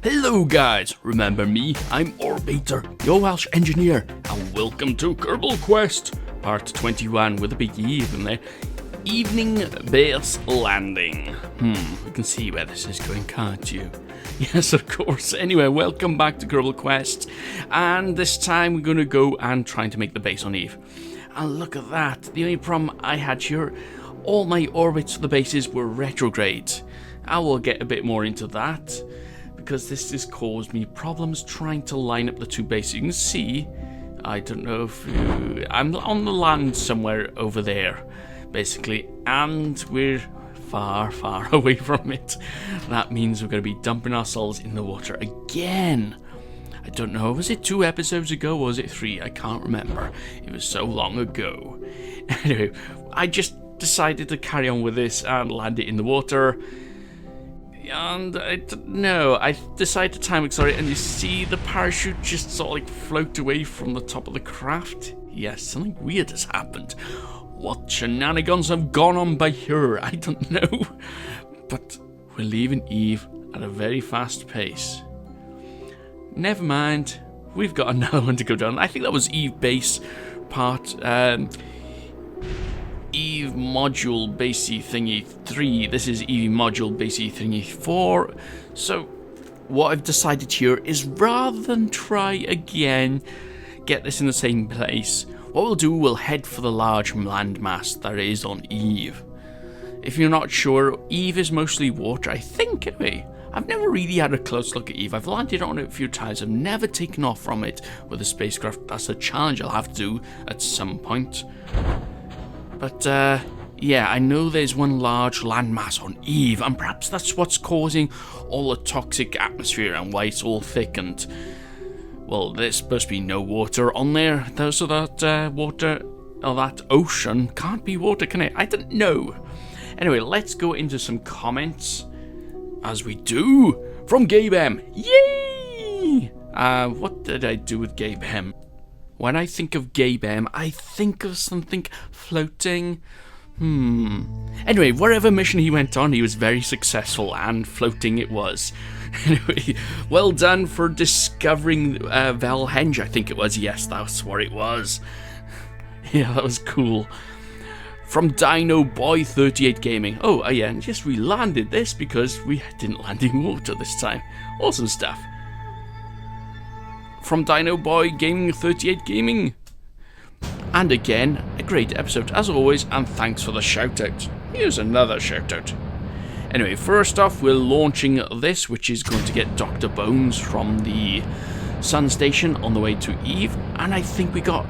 Hello guys, remember me? I'm Orbiter, your Welsh engineer, and welcome to Kerbal Quest, part 21 with a big E in there. Evening base landing. You can see where this is going, can't you? Yes, of course. Anyway, welcome back to Kerbal Quest, and this time we're going to go and try to make the base on Eve. And look at that, the only problem I had here, all my orbits for the bases were retrograde. I will get a bit more into that, because this has caused me problems trying to line up the two bases. You can see, I don't know if I'm on the land somewhere over there, basically, and we're far, far away from it. That means we're going to be dumping ourselves in the water again. I don't know, was it 2 episodes ago or was it 3? I can't remember. It was so long ago. Anyway, I just decided to carry on with this and land it in the water. And I don't know, I decided to time accelerate, and you see the parachute just sort of like float away from the top of the craft. Yes, something weird has happened. What shenanigans have gone on by here? I don't know. But we're leaving Eve at a very fast pace. Never mind, we've got another one to go down. I think that was Eve base part, Eve module basey thingy 3. This is Eve module basey thingy 4. So what I've decided here is, rather than try again, get this in the same place, what we'll do, we'll head for the large landmass that is on Eve. If you're not sure, Eve is mostly water, I think, anyway. I've never really had a close look at Eve. I've landed on it a few times. I've never taken off from it with a spacecraft. That's a challenge I'll have to do at some point. But, yeah, I know there's one large landmass on Eve, and perhaps that's what's causing all the toxic atmosphere and why it's all thick and, well, there's supposed to be no water on there. So that water, or that ocean can't be water, can it? I don't know. Anyway, let's go into some comments, as we do, from Gabe M. Yay! What did I do with Gabe M? When I think of Gabe M, I think of something floating. Anyway, whatever mission he went on, he was very successful, and floating it was. Anyway, well done for discovering Valhenge, I think it was. Yes, that's what it was. Yeah, that was cool. From Dino Boy 38 Gaming. Oh, yeah, and just we landed this because we didn't land in water this time. Awesome stuff. From Dino Boy Gaming 38 Gaming. And again, a great episode as always, and thanks for the shout out. Here's another shout out. Anyway, first off, we're launching this, which is going to get DrBones from the Sun Station on the way to Eve, and I think we got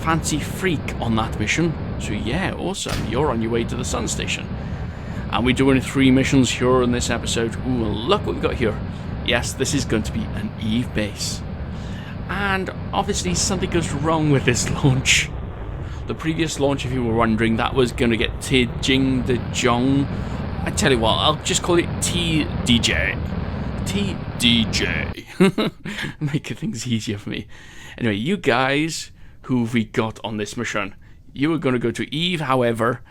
Fancy Freak on that mission. So yeah, awesome, you're on your way to the Sun Station. And we're doing 3 missions here in this episode. Ooh, look what we got here. Yes, this is going to be an Eve base. And obviously something goes wrong with this launch. The previous launch, if you were wondering, that was going to get Jing the Jong. I tell you what, I'll just call it TDJ. TDJ. Making things easier for me. Anyway, you guys, who have we got on this mission? You were going to go to Eve, however,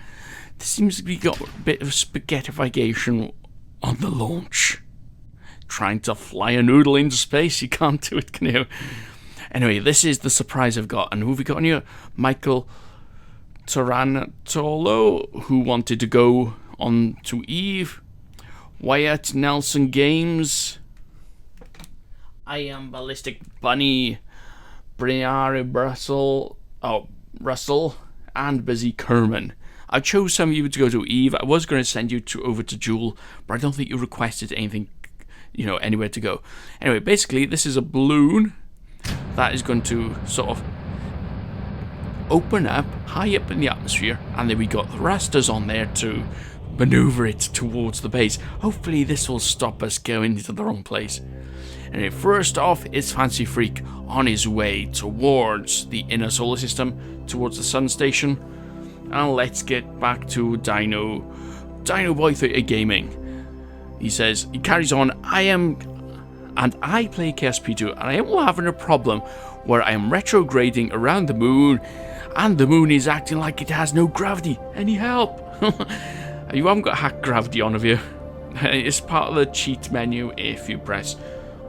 there seems to be got a bit of spaghettification on the launch. Trying to fly a noodle into space, you can't do it, can you? Anyway, this is the surprise I've got. And who have we got on here? Michael Tarantolo, who wanted to go on to Eve. Wyatt Nelson Games. I am Ballistic Bunny. Briare Russell. And Busy Kerman. I chose some of you to go to Eve. I was going to send you over to Jool, but I don't think you requested anything, you know, anywhere to go. Anyway, basically, this is a balloon that is going to sort of open up high up in the atmosphere, and then we got the rasters on there to maneuver it towards the base. Hopefully this will stop us going into the wrong place. Anyway, first off is Fancy Freak on his way towards the inner solar system, towards the Sun Station. And let's get back to Dino Boy 38 Gaming. He says, he carries on, I play KSP 2, and I am having a problem where I am retrograding around the moon, and the moon is acting like it has no gravity. Any help? You haven't got hack gravity on, have you? It's part of the cheat menu if you press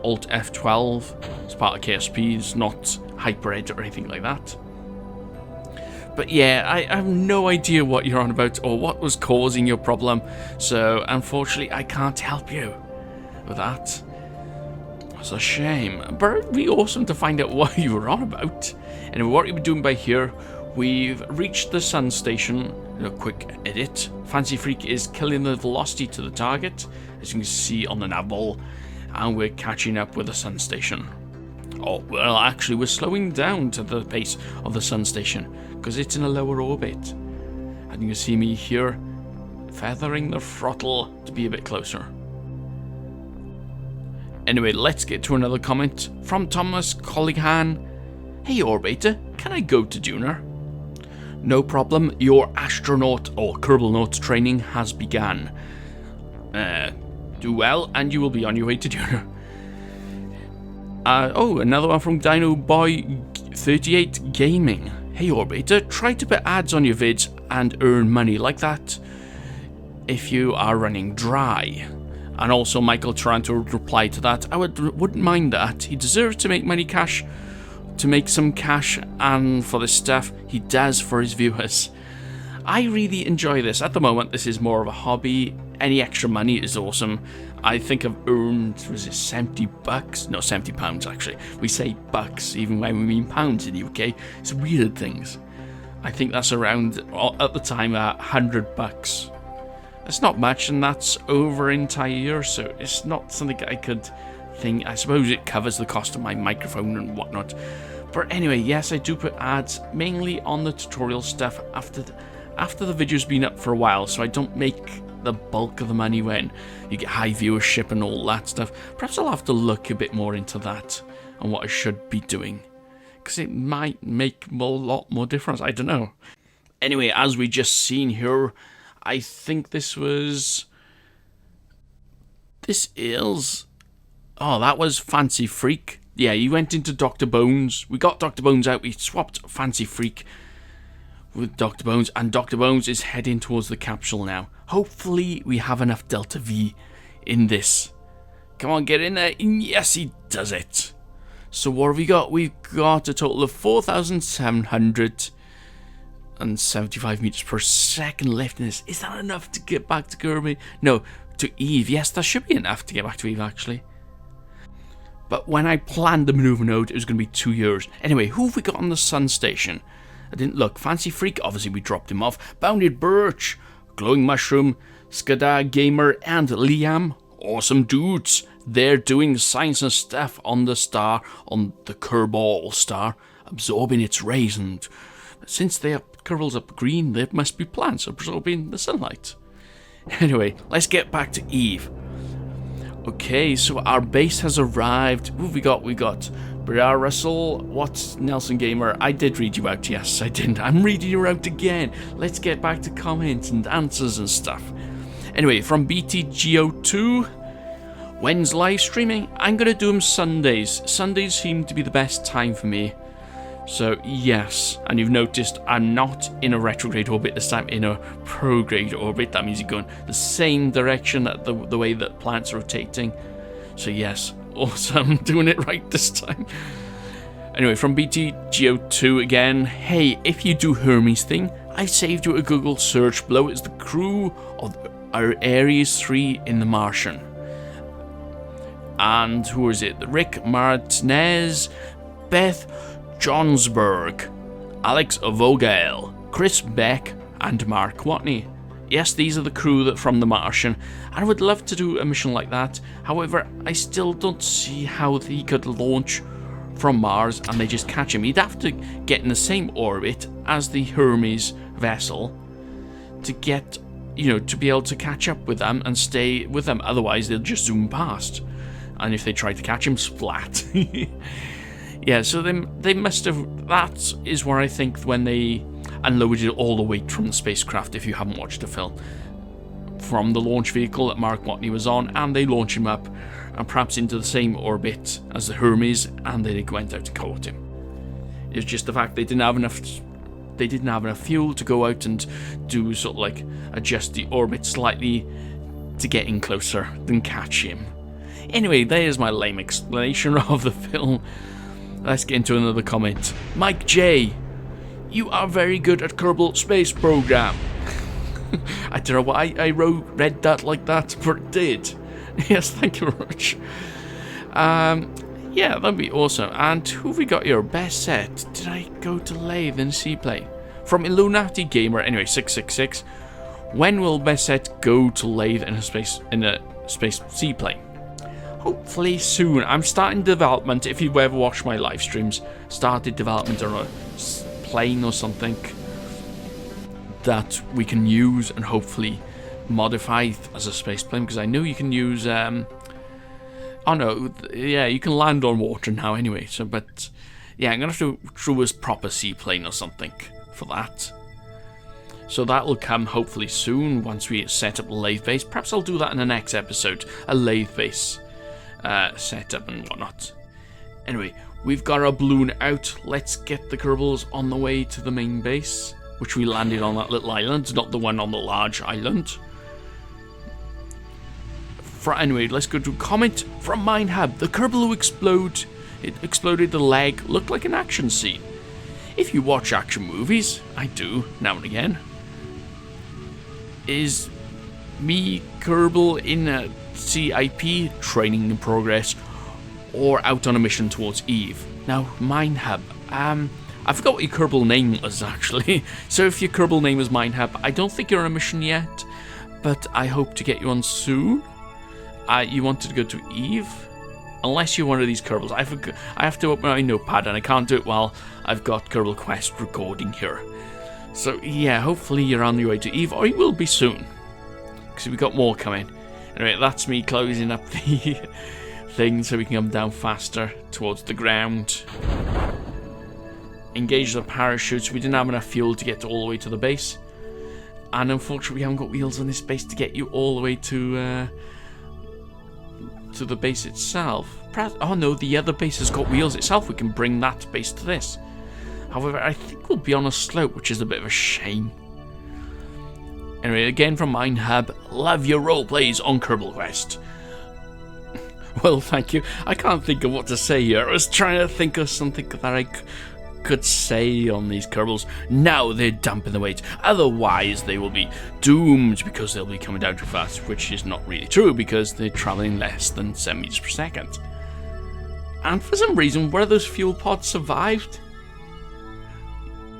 Alt F12. It's part of KSP, it's not HyperEd or anything like that. But yeah, I have no idea what you're on about or what was causing your problem, so unfortunately I can't help you with that. It's a shame, but it'd be awesome to find out what you were on about. Anyway, what we're doing by here, we've reached the sun station. A quick edit. Fancy Freak is killing the velocity to the target, as you can see on the nav ball, and we're catching up with the sun station. Oh, well, actually, we're slowing down to the pace of the sun station, because it's in a lower orbit. And you can see me here, feathering the throttle to be a bit closer. Anyway, let's get to another comment from Thomas Colligan. Hey, Orbiter, can I go to Duner? No problem, your astronaut or Kerbalnaut training has begun. Do well, and you will be on your way to Duner. Oh, another one from Dino Boy 38 Gaming. Hey Orbiter, try to put ads on your vids and earn money like that if you are running dry. And also Michael Taranto replied to that, I wouldn't mind that. He deserves to make money to make some cash, and for this stuff he does for his viewers. I really enjoy this. At the moment this is more of a hobby. Any extra money is awesome. I think I've earned, was it 70 bucks? No, 70 pounds actually. We say bucks even when we mean pounds in the UK. It's weird things. I think that's around, at the time, 100 bucks. It's not much, and that's over an entire year, so it's not something I could think. I suppose it covers the cost of my microphone and whatnot. But anyway, yes, I do put ads mainly on the tutorial stuff after the video's been up for a while, so I don't make the bulk of the money when you get high viewership and all that stuff. Perhaps I'll have to look a bit more into that and what I should be doing, because it might make a lot more difference. I don't know. Anyway, as we just seen here, I think this is... Oh, that was Fancy Freak. Yeah, he went into DrBones. We got DrBones out. We swapped Fancy Freak with DrBones, and DrBones is heading towards the capsule now. Hopefully, we have enough Delta V in this. Come on, get in there. And yes, he does it. So what have we got? We've got a total of 4,775 meters per second left in this. Is that enough to get back to Kirby? No, to Eve. Yes, that should be enough to get back to Eve, actually. But when I planned the maneuver node, it was going to be 2 years. Anyway, who have we got on the sun station? I didn't look. Fancy Freak, obviously we dropped him off. Bounded Birch, Glowing Mushroom, Skada Gamer, and Liam. Awesome dudes. They're doing science and stuff on the star, on the Kerbal star, absorbing its rays, and since Kerbal's up green, there must be plants absorbing the sunlight. Anyway, let's get back to Eve. Okay, so our base has arrived. Who have we got? We got Brar Russell, what's Nelson Gamer? I did read you out, yes, I didn't. I'm reading you out again. Let's get back to comments and answers and stuff. Anyway, from BTGO2, when's live streaming? I'm going to do them Sundays. Sundays seem to be the best time for me. So, yes, and you've noticed I'm not in a retrograde orbit this time, in a prograde orbit. That means you're going the same direction, the way that planets are rotating. So, yes, awesome, doing it right this time. Anyway, from BTGO2 again, hey, if you do Hermes thing, I saved you a Google search below. It's the crew of our Ares 3 in the Martian. And who is it? Rick Martinez, Beth Johnsberg, Alex Vogel, Chris Beck, and Mark Watney. Yes, these are the crew from The Martian, and I would love to do a mission like that. However, I still don't see how he could launch from Mars and they just catch him. He'd have to get in the same orbit as the Hermes vessel to get, to be able to catch up with them and stay with them. Otherwise, they'll just zoom past. And if they try to catch him, splat. Yeah, so they must have... That is where I think when they unloaded all the weight from the spacecraft, if you haven't watched the film, from the launch vehicle that Mark Watney was on, and they launch him up, and perhaps into the same orbit as the Hermes, and they went out to caught him. It's just the fact they didn't have enough fuel to go out and do sort of like adjust the orbit slightly to get in closer than catch him. Anyway, there's my lame explanation of the film. Let's get into another comment. Mike J. You are very good at Kerbal Space Program. I don't know why I read that like that, but it did. Yes, thank you very much. Yeah, that'd be awesome. And who have we got here? Best set. Did I go to lathe and seaplane? From Illuminati Gamer. Anyway, 666. When will best set go to lathe in a space seaplane? Hopefully soon. I'm starting development. If you've ever watched my live streams, started development on a plane or something that we can use and hopefully modify as a space plane, because I know you can use oh no, yeah, you can land on water now anyway, so but yeah, I'm gonna have to choose a proper seaplane or something for that. So that will come hopefully soon once we set up the lathe base. Perhaps I'll do that in the next episode, a lathe base setup and whatnot. Anyway, we've got our balloon out. Let's get the Kerbals on the way to the main base, which we landed on that little island, not the one on the large island. Anyway, let's go to comment from MineHub. The Kerbal who exploded the leg looked like an action scene. If you watch action movies, I do now and again. Is me Kerbal in a CIP training in progress or out on a mission towards Eve? Now, MineHub, I forgot what your Kerbal name was actually. So if your Kerbal name is MineHub, I don't think you're on a mission yet, but I hope to get you on soon. You wanted to go to Eve? Unless you're one of these Kerbals. I have to open my notepad and I can't do it while I've got Kerbal Quest recording here. So yeah, hopefully you're on your way to Eve, or you will be soon, because we've got more coming. Anyway, that's me closing up the thing so we can come down faster towards the ground. Engage the parachutes. We didn't have enough fuel to get all the way to the base, and unfortunately we haven't got wheels on this base to get you all the way to the base itself. Oh no, the other base has got wheels itself. We can bring that base to this. However, I think we'll be on a slope, which is a bit of a shame. Anyway, again from MineHub, love your roleplays on Kerbal Quest. Well, thank you. I can't think of what to say here. I was trying to think of something that I could say on these Kerbals. Now they're dumping the weight. Otherwise, they will be doomed because they'll be coming down too fast, which is not really true because they're traveling less than 7 meters per second. And for some reason, where those fuel pods survived?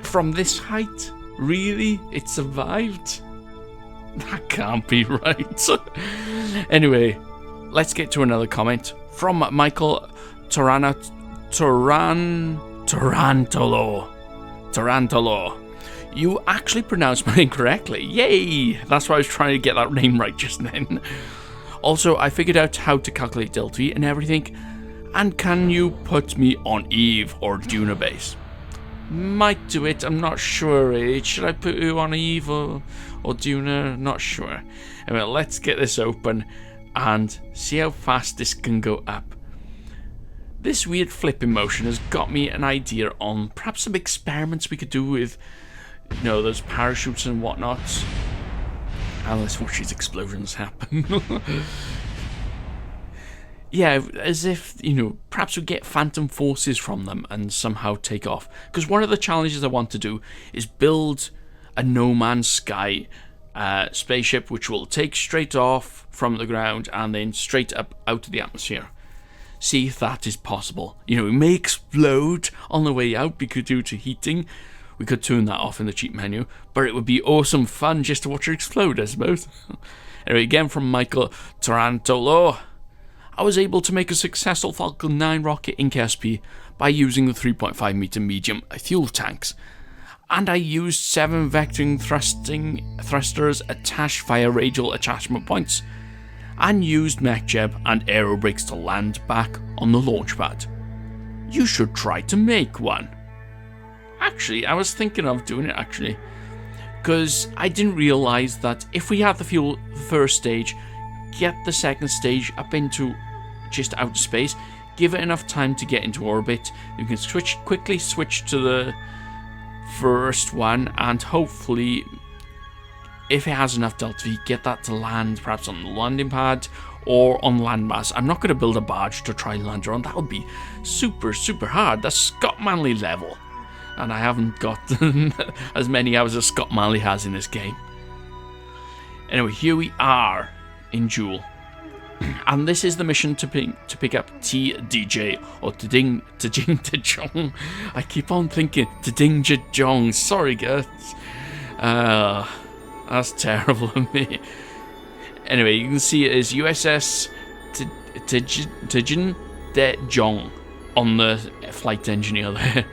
From this height? Really? It survived? That can't be right. Anyway, let's get to another comment from Michael Tarantolo. You actually pronounced my name correctly. Yay! That's why I was trying to get that name right just then. Also, I figured out how to calculate delta V and everything. And can you put me on Eve or Duna base? Might do it, I'm not sure. Should I put you on Eve or Duna? Not sure. Anyway, let's get this open and see how fast this can go up. This weird flipping motion has got me an idea on perhaps some experiments we could do with, you know, those parachutes and whatnot. And let's watch these explosions happen. Yeah, as if, you know, perhaps we get phantom forces from them and somehow take off. Because one of the challenges I want to do is build a No Man's Sky spaceship which will take straight off from the ground and then straight up out of the atmosphere. See if that is possible. You know, it may explode on the way out because due to heating. We could turn that off in the cheat menu, but it would be awesome fun just to watch it explode, I suppose. Anyway, again from Michael Tarantolo. I was able to make a successful Falcon 9 rocket in Caspi by using the 3.5 meter medium fuel tanks. And I used 7 vectoring thrusters attached via radial attachment points, and used MechJeb and Aerobrakes to land back on the launch pad. You should try to make one. Actually, I was thinking of doing it actually, because I didn't realise that if we have the fuel the first stage, get the second stage up into just outer space, give it enough time to get into orbit, you can quickly switch to the first one and hopefully if it has enough Delta V, get that to land perhaps on the landing pad or on landmass. I'm not going to build a barge to try and land her on. That would be super, super hard. That's Scott Manley level. And I haven't got as many hours as Scott Manley has in this game. Anyway, here we are in Jool. And this is the mission to pick up TDJ, or Jong. I keep on thinking Jong. Sorry, guys. That's terrible of me. Anyway, you can see it is USS Jong on the flight engineer there.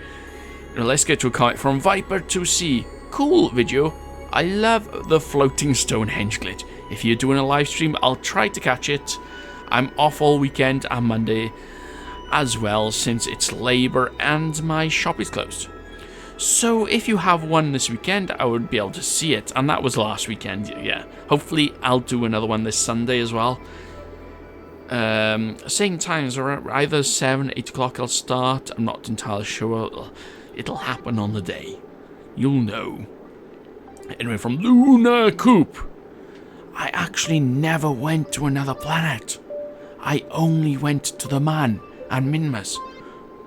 Now let's get to a comment from Viper 2C. Cool video. I love the floating Stonehenge glitch. If you're doing a live stream, I'll try to catch it. I'm off all weekend and Monday as well, since it's Labour and my shop is closed. So if you have one this weekend, I would be able to see it. And that was last weekend, yeah. Hopefully I'll do another one this Sunday as well. Same times, or either 7, 8 o'clock I'll start. I'm not entirely sure. It'll happen on the day. You'll know. Anyway, from Luna Coop. I actually never went to another planet. I only went to the Man and Minmus.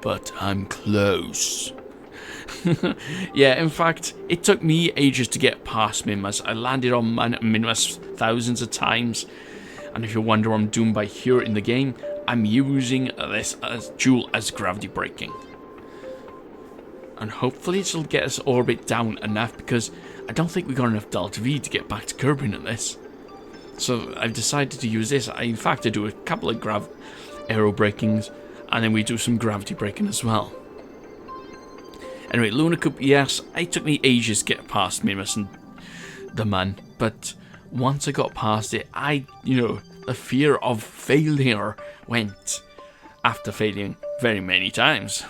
But I'm close. Yeah, in fact, it took me ages to get past Minmus. I landed on Minmus thousands of times. And if you wonder what I'm doing by here in the game, I'm using this as Jool as gravity braking. And hopefully it'll get us orbit down enough, because I don't think we got enough Delta V to get back to Kerbal in this. So I've decided to use this. In fact, I do a couple of aerobrakings, and then we do some gravity braking as well. Anyway, Luna Coop, yes, it took me ages to get past Minmus and the Man, but once I got past it, the fear of failure went after failing very many times.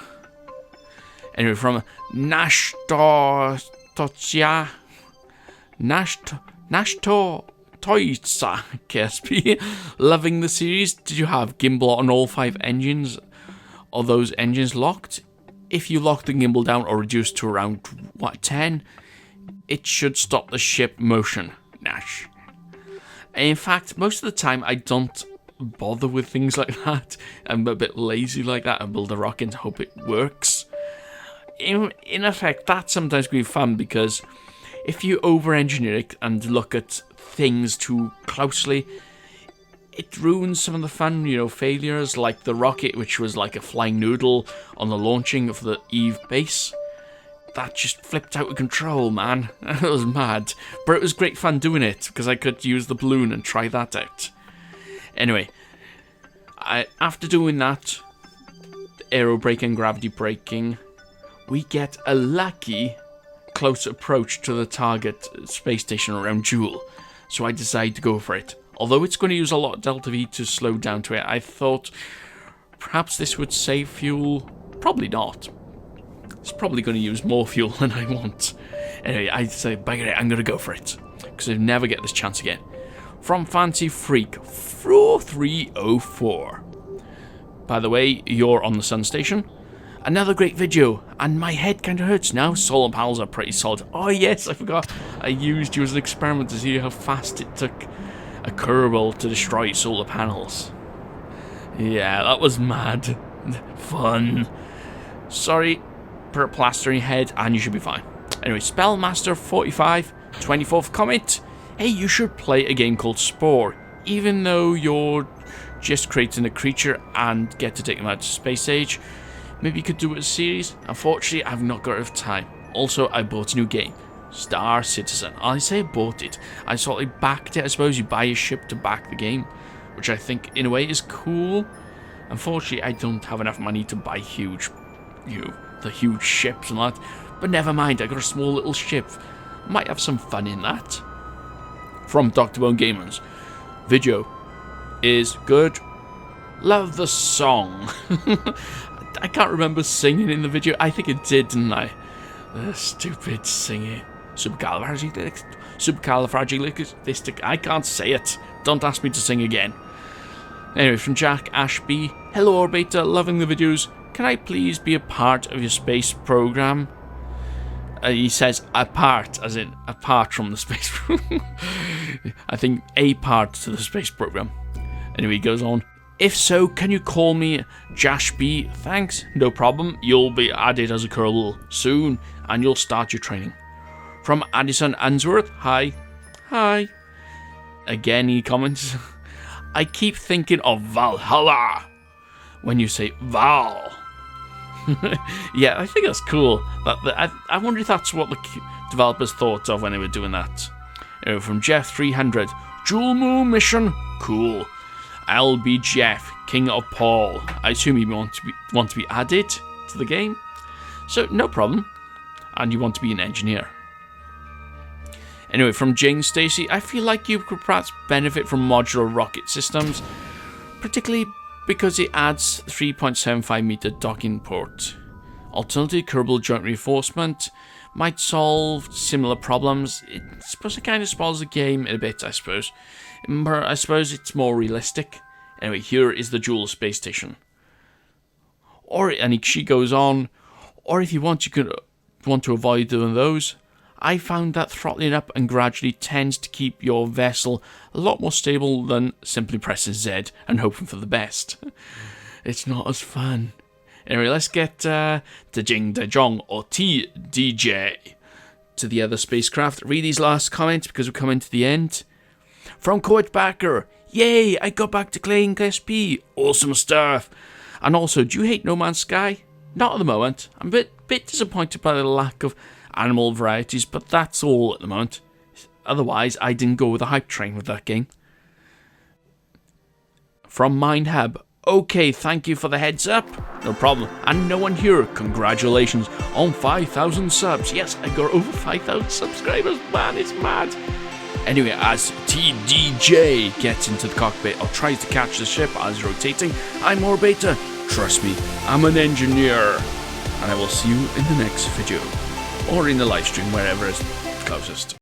Anyway, from Nash Toitsa KSP, loving the series. Did you have gimbal on all 5 engines? Are those engines locked? If you lock the gimbal down or reduce to around 10, it should stop the ship motion. Nash. In fact, most of the time I don't bother with things like that. I'm a bit lazy like that. I build a rocket and hope it works. In effect, that sometimes can be fun, because if you over-engineer it and look at things too closely, it ruins some of the fun, failures, like the rocket, which was like a flying noodle on the launching of the Eve base. That just flipped out of control, man. It was mad. But it was great fun doing it, because I could use the balloon and try that out. Anyway, after doing that, aerobraking, gravity braking, we get a lucky close approach to the target space station around Jool. So I decided to go for it. Although it's going to use a lot of Delta V to slow down to it, I thought perhaps this would save fuel. Probably not. It's probably going to use more fuel than I want. Anyway, I say, bugger it, I'm going to go for it, because I never get this chance again. From Fancy Freak 4304. By the way, you're on the Sun Station. Another great video, and my head kind of hurts now. Solar panels are pretty solid. Oh yes, I forgot. I used you as an experiment to see how fast it took a Kerbal to destroy solar panels. Yeah, that was mad. Fun. Sorry, put a plaster in your head, and you should be fine. Anyway, Spellmaster45, 24th comment. Hey, you should play a game called Spore, even though you're just creating a creature and get to take them out to space age. Maybe you could do it as a series. Unfortunately, I've not got enough time. Also, I bought a new game, Star Citizen. I say I bought it. I sort of backed it. I suppose you buy a ship to back the game, which I think, in a way, is cool. Unfortunately, I don't have enough money to buy huge, the huge ships and that. But never mind, I got a small little ship. Might have some fun in that. From Dr. Bone Gamers. Video is good. Love the song. I can't remember singing in the video. I think it did, didn't I? The stupid singing. Supercalifragilistic. I can't say it. Don't ask me to sing again. Anyway, from Jack Ashby. Hello, Orbiter. Loving the videos. Can I please be a part of your space program? He says apart, as in apart from the space program. I think a part to the space program. Anyway, he goes on. If so, can you call me Josh B? Thanks. No problem. You'll be added as a Kerbal soon, and you'll start your training. From Addison Answorth. Hi. Hi. Again, he comments. I keep thinking of Valhalla when you say Val. Yeah, I think that's cool. I wonder if that's what the developers thought of when they were doing that. Anyway, from Jeff 300, Jool Moon mission, cool. I'll be Jeff, King of Paul. I assume you want to be added to the game, so no problem. And you want to be an engineer. Anyway, from Jane Stacy, I feel like you could perhaps benefit from modular rocket systems, particularly because it adds 3.75 meter docking port. Alternatively, Kerbal joint reinforcement might solve similar problems. It's supposed to kind of spoils the game a bit, I suppose. But I suppose it's more realistic. Anyway, here is the Jool Space Station. And she goes on, or if you want, you could want to avoid doing those. I found that throttling up and gradually tends to keep your vessel a lot more stable than simply pressing Z and hoping for the best. It's not as fun. Anyway, let's get Jong or TDJ to the other spacecraft. Read these last comments because we're coming to the end. From Court Backer, yay, I got back to playing KSP. Awesome stuff. And also, do you hate No Man's Sky? Not at the moment. I'm a bit disappointed by the lack of animal varieties, but that's all at the moment. Otherwise, I didn't go with the hype train with that game. From MindHub, okay, thank you for the heads up. No problem. And no one here, congratulations on 5,000 subs. Yes, I got over 5,000 subscribers, man, it's mad. Anyway, as TDJ gets into the cockpit or tries to catch the ship as rotating, I'm more beta. Trust me, I'm an engineer. And I will see you in the next video. Or in the live stream, wherever is closest.